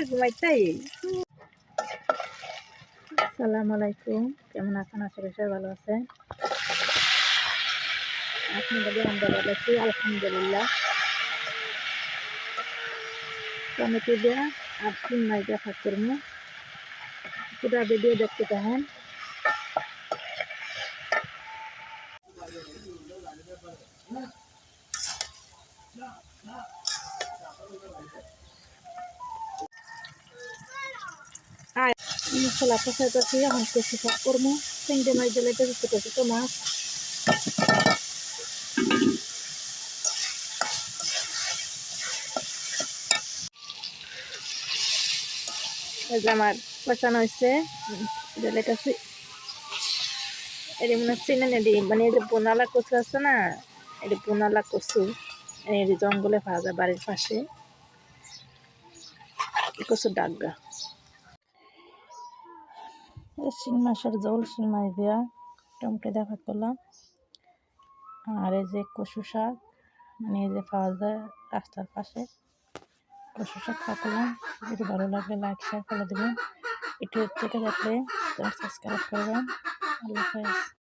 ঘুমাইতেই। আসসালামু আলাইকুম, কেমন আছেন? আশা করি সবাই ভালো আছেন। আপনাদের আমরা ভালো আছি আলহামদুলিল্লাহ। টমেটো দিয়া আর তিন মাছ দিয়া ভাগ করবো। পুরা ভিডিও দেখতে থাকেন। মশলা কষাইতেছি, এখন কষি ভাগ করবো। চিংড়ি মাছ দিলে ছোট ছোট মাছ। এই যে আমার কষানো হয়েছে, লেটাছি এর মনে চিনে নেই মানে এই যে বোনালা কচু আছে না, এটা বোনালা কচু এই জঙ্গলে পাওয়া যায় বাড়ির পাশে। কচুর ডাগা শিং মাছের ঝোল, শিং মাছ দেওয়া টমেটো দেওয়া ভাগ করলাম। আর এই যে কচু শাক, মানে এই যে পাওয়া যায় রাস্তার পাশে, কচু শাক ভাগ করলাম। যদি ভালো লাগলে লাইক শেয়ার করে দেবেন। ইউটিউব থেকে দেখলে সাবস্ক্রাইব করবেন। আল্লাহ হাফেজ।